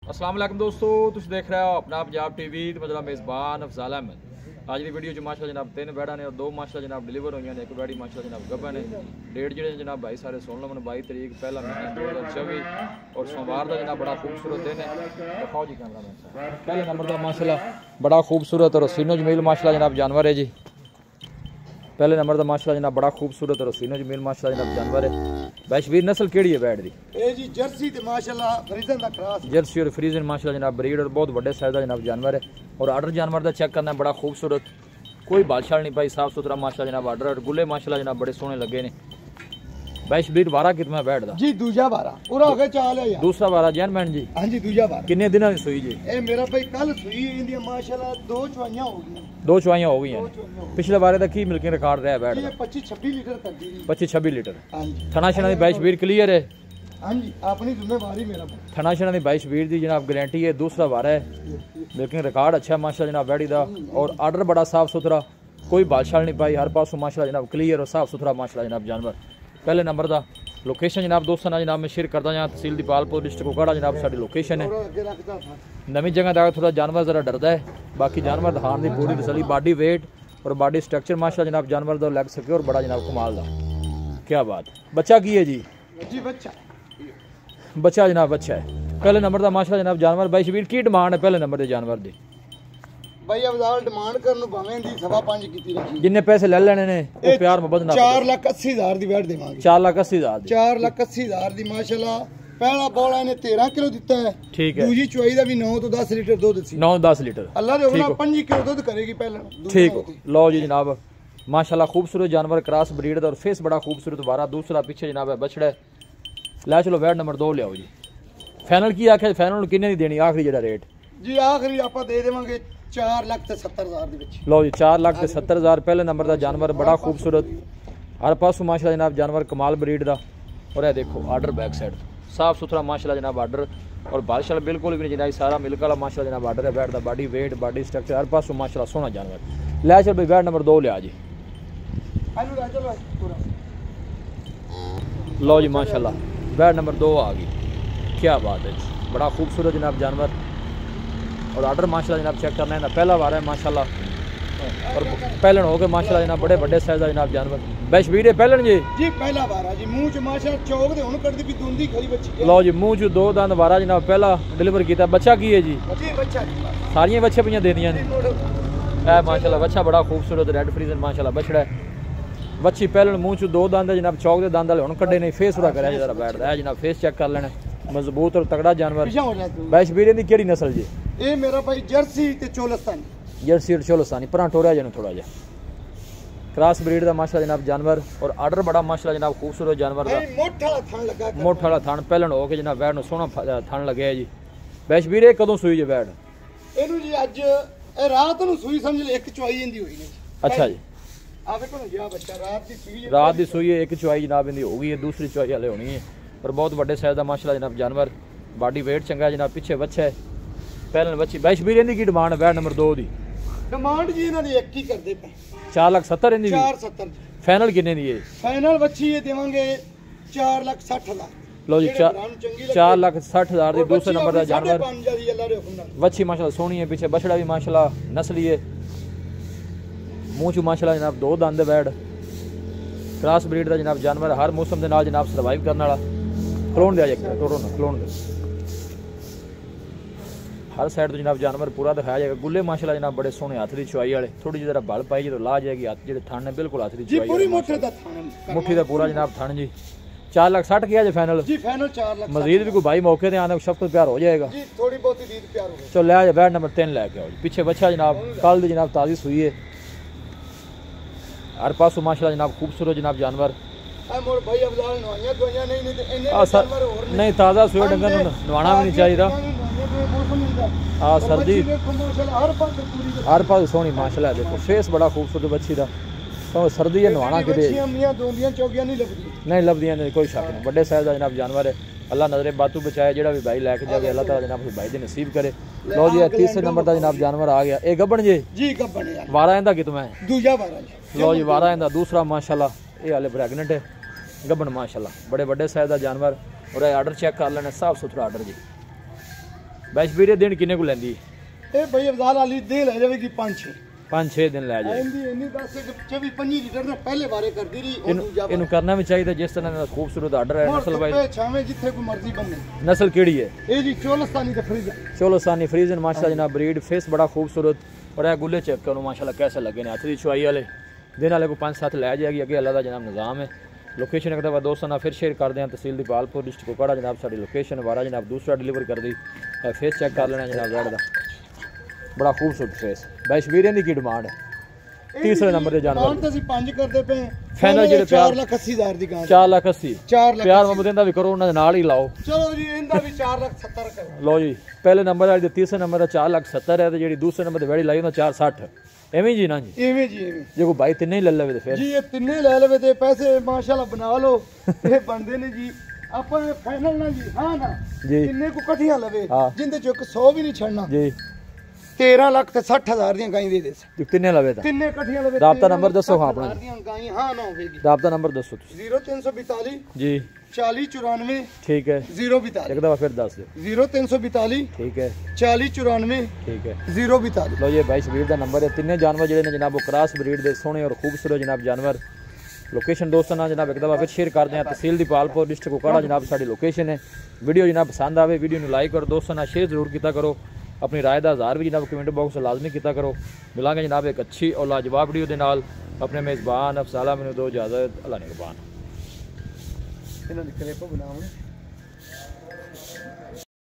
अस्सलाम वालेकुम दोस्तों, तुम देख रहे हो अपना पंजाब टीवी तो मेरा मेज़बान अफजाल अहमद। आज की वीडियो माशाल्लाह जनाब 3 बैड़ा ने और 2 माशाल्लाह जनाब डिलीवर हुई हैं। एक बैड़ी माशाल्लाह जनाब गब्बन है। डेट जो जनाब भाई सारे सुन लो, 22 तारीख पहला महीना 2024 और सोमवार का जनाब बड़ा खूबसूरत दिन है। दिखाओ जी कैमरा मैन साहब। पहले नंबर का माशाल्लाह बड़ा खूबसूरत और सीनो जमील माशाल्लाह जनाब जानवर है जी। पहले नंबर का माशाल्लाह जनाब बड़ा खूबसूरत और सीनो जमील माशाल्लाह जनाब जानवर है। बैशवीर नस्ल केड़ी है बैठ दी? ए जी जर्सी ते माशाल्लाह फ्रीजन दा क्रॉस। जर्सी और फ्रीजन माशाल्लाह जनाब ब्रीड और बहुत बड़े साइज का जनाब जानवर है। और आर्डर जानवर का चेक करना बड़ा खूबसूरत, कोई बादशाह नहीं पाई, साफ सुथरा माशाल्लाह जनाब आर्डर और गुले माशाल्लाह जनाब बड़े सोहने लगे ने। बैशवीर 12 कितना बैठदा जी? दूजा 12 पूरा हो गया चाल है यार। दूसरा 12 जैनमैन जी। हां जी दूजा 12 किन्ने दिनों की सुई जी? ए मेरा भाई कल सुई इंदी माशाल्लाह 2 चवाइयां हो गई। 2 चवाइयां हो गई हैं। पिछले बारे दा की मिल्किंग रिकॉर्ड रहा बैठ ये 25-26 लीटर कर दी। 25-26 लीटर। हां जी थना शना दी बैशवीर क्लियर है। हां जी अपनी जिम्मेवारी मेरा भाई। थना शना दी बैशवीर दी जनाब गारंटी है। दूसरा 12 है, मिल्किंग रिकॉर्ड अच्छा है माशाल्लाह जनाब बैड़ी दा। और आर्डर बड़ा साफ सुथरा, कोई बादशाह नहीं पाई, हर पासों माशाल्लाह जनाब क्लियर और साफ सुथरा माशाल्लाह जनाब जानवर। पहले नंबर दा लोकेशन जनाब दोस्तों ना जनाब मैं शेयर करता जहाँ तहसील दीपालपुर डिस्ट्रिक्ट कोकाड़ा जनाब साड़ी लोकेशन है। नवी जगह दा थोड़ा जानवर जरा डरदा है, बाकी जानवर दहान दी पूरी तसली, बॉडी वेट और बॉडी स्ट्रक्चर माशाल्लाह जनाब जानवर दा लग सके और बड़ा जनाब कमाल दा। क्या बात, बच्चा की है जी? जी बच्चा बच्चा जनाब अच्छा है। पहले नंबर दा माशाल्लाह जनाब जानवर भाई शबीर की डिमांड है पहले नंबर दे जानवर दी? भाई अफजाल डिमांड करन भावें दी 5.5 कीती रखी। जिन्ने पैसे ले लेने ने वो प्यार मोहब्बत ना 4,80,000 दी बैठ देवांगे। 4,80,000 दी। 4,80,000 दी माशाल्लाह। पहला बॉला ने 13 किलो दिता है। ठीक है। दूजी चुआई दा भी 9 तो 10 लीटर दूध सी। 9-10 लीटर अल्लाह दे हुक्म 5 किलो दूध करेगी पहले। ठीक हो। लो जी जनाब माशाल्लाह खूबसूरत जानवर क्रॉस ब्रीड और फेस बड़ा खूबसूरत वारा। दूसरा पीछे जनाब है बछड़ा। लै चलो बैड नंबर 2 ले आओ जी। फाइनल की आखे? फाइनल किन्ने दी देनी आखिरी जेड़ा रेट? जी आखिरी आपा दे देवांगे 4,70,000 दे विच। लो जी 4,70,000 पहले नंबर दा जानवर बड़ा खूबसूरत, हर पासों माशाल्लाह जनाब जानवर कमाल ब्रीड दा। और ये देखो आर्डर बैक साइड साफ सुथरा माशाल्लाह जनाब आर्डर और बादशाह बिल्कुल भी नहीं जनाब सारा मिल्क वाला माशाल्लाह जनाब आर्डर है। बैठ दा बॉडी वेट बॉडी स्ट्रक्चर हर पासों माशाल्लाह सोहना जानवर। लै चल भाई बैड नंबर 2 ले आ जी। लो जी माशाल्लाह बैड नंबर 2 आ गई। क्या बात है, बड़ा खूबसूरत जनाब जानवर और आर्डर माशाल्लाह जनाब चेक करना है ना। पहला बार है माशाल्लाह और पहलन हो गए माशाल्लाह जनाब बड़े बड़े साइज का जनाब जानवर। बैशवीर है पहलन जी? जी पहला बार है जी। मुंह च माशाल्लाह चौक दे हुन कटदी भी दूंदी खरी बच्ची। लो जी मुंह च 2 दंद वारा जनाब पहला डिलीवर किया। बच्चा की है जी? जी बच्चा सारियां बच्चे पियां दे दियां ने। ए माशाल्लाह बच्चा बड़ा खूबसूरत रेड फ्रीजन माशाल्लाह बछड़ा है। बच्ची पहलन मुंह च 2 दंद जनाब चौक दे दंद वाले हुन कड्डे नहीं। फेस पूरा करया जरा बैठदा है जनाब, फेस चेक कर लेना। मजबूत और तगड़ा जानवर। बैशवीर दी केड़ी नस्ल जी? ए मेरा भाई जर्सी ते चोलस्तानी। जर्सी और चोलस्तानी परां टोरिया जन थोड़ा जा क्रॉस ब्रीड दा माशाल्लाह जनाब जानवर और आर्डर बड़ा माशाल्लाह जनाब खूबसूरत जानवर दा। मोटा थन लगा, मोटा वाला थन पहलन हो के जनाब बैठ नु सोहना थन लगे जी। बैशवीर ए कदों सुई जे बैठ? एनु जी अज रात नु सुई समझ ले एक चुआई इंदी होई ने। अच्छा जी आ देखो ना या बच्चा रात दी सुई है। रात दी सुई है, एक चुआई जनाब इंदी हो गई है, दूसरी चुआई हले होनी है और बहुत बड़े साइज दा माशाल्लाह जनाब जानवर। बॉडी वेट चंगा है जनाब, पीछे बच्चा है पहलन बच्ची। बैशवीर इंदी की डिमांड है बैड नंबर 2 दी? डिमांड जी इन्हां दी एक ही करदे पे 4,70,000 इंदी। 4,70,000 फाइनल किन्ने दी है? फाइनल बच्ची ये देवांगे 4,60,000। लो जी 4,60,000 दी दूसरे नंबर दा जानवर। बच्ची माशाल्लाह सोहनी है, पीछे बछड़ा भी माशाल्लाह नस्ली है। मुंह च माशाल्लाह जनाब 2 दंद बैड क्रॉस ब्रीड दा जनाब जानवर। हर मौसम दे नाल जनाब सर्वाइव करने वाला। क्लोन दे जाएगा तोड़ो ना क्लोन दे। हर साइड तो जनाब जानवर पूरा दिखाया जाएगा। गुल्ले माशाल्लाह जनाब बड़े सोहने हाथ दी चुआई वाले। थोड़ी जरा बल पाई जो ला जाएगी हाथ जेडे थन है बिल्कुल हाथ दी चुआई पूरी मुट्ठी दा थन, मुट्ठी दा पूरा जनाब थन जी। 4,60,000 किया जे फाइनल? जी फाइनल 4,60,000। मजीद भी कोई भाई मौके ते आने शफ्कत प्यार हो जाएगा जी, थोड़ी बहुत दीद प्यार हो गया। चलो ले जा बैड नंबर 3 लेके आओ। पीछे बच्चा जनाब कल दी जनाब ताजी सुई है। हर पासों माशाल्लाह जनाब खूबसूरत जनाब जानवर। भाई अफजाल नवाइयां दवाइयां नहीं ते इन्ने जानवर और नहीं ताज़ा सुई डंगर नवाना भी नहीं चाहिए। हाँ सर्दी हर पास सोहनी माशाल्लाह। देखो फेस बड़ा खूबसूरत बच्ची दा। तो सर्दी है नवाना कि नहीं लभदियां नहीं, कोई शक नहीं। बड़े साइज का जनाब जानवर है। अल्लाह नजरे बातू बचाए, जेड़ा भी भाई लैके जाए अल्लाह ताला जनाब भाई दे नसीब करे। लो जी तीसरे नंबर का जनाब जानवर आ गया। ए गब्बन जी गब्बन है वारा इंदा कि तुम्हें? दूजा वारा जी। लो जी वारा इंदा दूसरा माशाल्लाह। ये हाले प्रेगनेंट है गब्बन माशाल्लाह। बड़े बड़े साइज का जानवर और आर्डर चेक कर लेना, साफ सुथरा आर्डर जी। ਬੈਸ਼ ਵੀਰੇ ਦਿਨ ਕਿੰਨੇ ਕੁ ਲੈਂਦੀ ਇਹ ਬਈ ਅਫਜ਼ਾਲ ਵਾਲੀ ਦੇ ਲੈ ਜਾਵੇਗੀ 5-6 5-6 ਦਿਨ ਲੈ ਜਾਏ ਇੰਨੀ ਦੱਸ 24-25 ਲੀਟਰ ਨੇ ਪਹਿਲੇ ਬਾਰੇ ਕਰਦੀ ਰਹੀ ਉਹ ਦੂਜਾ ਇਹਨੂੰ ਕਰਨਾ ਵੀ ਚਾਹੀਦਾ ਜਿਸ ਤਰ੍ਹਾਂ ਦਾ ਖੂਬਸੂਰਤ ਆਰਡਰ ਹੈ ਨਸਲ ਬਾਈ ਛਾਵੇਂ ਜਿੱਥੇ ਕੋਈ ਮਰਜ਼ੀ ਬੰਨੇ ਨਸਲ ਕਿਹੜੀ है ਇਹ ਜੀ ਚੋਲਸਤਾਨੀ ਤੇ ਫਰੀਜ਼ਨ चोलोस्तानी फ्रीजन माशाल्लाह जनाब ब्रीड फेस बड़ा खूबसूरत और यह गुल्ले चेक करो माशाल्लाह कैसे लगे ने हाथ की चुआई वाले दिन वाले को 5-7 लै जाएगी अगे अल्लाह का जनाब निज़ाम है लोकेशन एक दफ़ा दोस्तों ना फिर शेयर कर दें तहसील दीपालपुर डिस्ट्रिक्ट कोकाड़ा जनाब साड़ी लोकेशन वारा जनाब दूसरा डिलीवर कर दी फेस चेक कर लेना जनाब जड़ का बड़ा खूबसूरत फेस बाईश वीरें की डिमांड है तीसरे नंबर पे जानवर ਤਾਂ ਅਸੀਂ 5 ਕਰਦੇ ਪਏ ਫਾਈਨਲ ਜਿਹੜੇ 4,80,000 ਦੀ ਗਾਂ 4,80,000 4 ਲੱਖ ਪਿਆਰ ਮੁਹੱਬਤ ਦਾ ਵੀ ਕਰੋ ਉਹਨਾਂ ਦੇ ਨਾਲ ਹੀ ਲਾਓ ਚਲੋ ਜੀ ਇਹਦਾ ਵੀ 4,70,000 ਕਰੋ ਲਓ ਜੀ ਪਹਿਲੇ ਨੰਬਰ ਵਾਲੀ ਤੇ ਤੀਸਰੇ ਨੰਬਰ ਦਾ 4,70,000 ਹੈ ਤੇ ਜਿਹੜੀ ਦੂਸਰੇ ਨੰਬਰ ਤੇ ਵੈੜੀ ਲਾਈ ਉਹਦਾ 4,60,000 ਐਵੇਂ ਜੀ ਨਾ ਜੀ ਐਵੇਂ ਜੀ ਐਵੇਂ ਜੇ ਕੋਈ ਬਾਈ ਤਿੰਨੇ ਹੀ ਲੈ ਲਵੇ ਤੇ ਫਿਰ ਜੀ ਇਹ ਤਿੰਨੇ ਲੈ ਲਵੇ ਤੇ ਪੈਸੇ ਮਾਸ਼ਾਅੱਲਾ ਬਣਾ ਲਓ ਇਹ ਬਣਦੇ ਨੇ ਜੀ ਆਪਾਂ ਫਾਈਨਲ ਨਾ ਜੀ ਹਾਂ ਨਾ ਜੀ ਤਿੰਨੇ ਕੋ ਇਕੱਠੀਆਂ ਲਵੇ ਹਾਂ। ਜਿੰਦੇ ਚੋਂ 100 ਵੀ ਨਹੀਂ ਛੱਡਣਾ ਜੀ 13 ਲੱਖ ਤੇ 60,000 ਦੀਆਂ ਗਾਈਆਂ ਦੇ ਦੇ ਤੇ ਤਿੰਨੇ ਲਵੇ ਤਾਂ ਤਿੰਨੇ ਇਕੱਠੀਆਂ ਲਵੇ ਰਾਬਤਾ ਨੰਬਰ ਦੱਸੋ ਹਾਂ ਆਪਣਾ ਦੀਆਂ ਗਾਈਆਂ ਹਾਂ ਨਾ ਹੋਵੇਗੀ ਰਾਬਤਾ ਨੰਬਰ ਦੱਸੋ ਤੁਸੀਂ 0342 ਜੀ 4094 ਠੀਕ ਹੈ 042 ਇੱਕ ਦਫਾ ਫਿਰ ਦੱਸ ਦਿਓ 0342 ਠੀਕ ਹੈ 4094 ਠੀਕ ਹੈ 042 ਲਓ ਜੀ ਬਾਈ ਸ਼ਬੀਰ ਦਾ ਨੰਬਰ ਹੈ ਤਿੰਨੇ ਜਾਨਵਰ ਜਿਹੜੇ ਨੇ ਜਨਾਬ ਉਹ ਕ੍ਰਾਸ ਬਰੀਡ ਦੇ ਸੋਹਣੇ ਔਰ ਖੂਬਸੂਰਤ ਜਨਾਬ ਜਾਨਵਰ ਲੋਕੇਸ਼ਨ ਦੋਸਤਾਂ ਨਾਲ ਜਨਾਬ ਇੱਕ ਦਫਾ ਫਿਰ ਸ਼ੇਅਰ ਕਰਦੇ ਹਾਂ ਤਹਿਸੀਲ ਦੀਪਾਲਪੁਰ ਡਿਸਟ੍ਰਿਕਟ ਕੋਕਾੜਾ ਜਨਾਬ ਸਾਡੀ ਲੋਕੇਸ਼ਨ ਹੈ ਵੀਡੀਓ ਜਨਾਬ ਪਸੰਦ ਆਵੇ ਵੀਡੀਓ ਨੂੰ ਲਾਈਕ ਔਰ ਦੋਸਤਾਂ ਨਾਲ ਸ਼ੇਅਰ ਜ਼ਰੂਰ ਕੀਤਾ ਕਰੋ अपनी राय का इज़हार भी जनाब कमेंट बॉक्स लाजमी किया करो मिलांगे जनाब एक अच्छी और लाजवाब वीडियो के नाल अपने मेज़बान अफसाला मैनू दो इजाज़त अल्लाह निगहबान।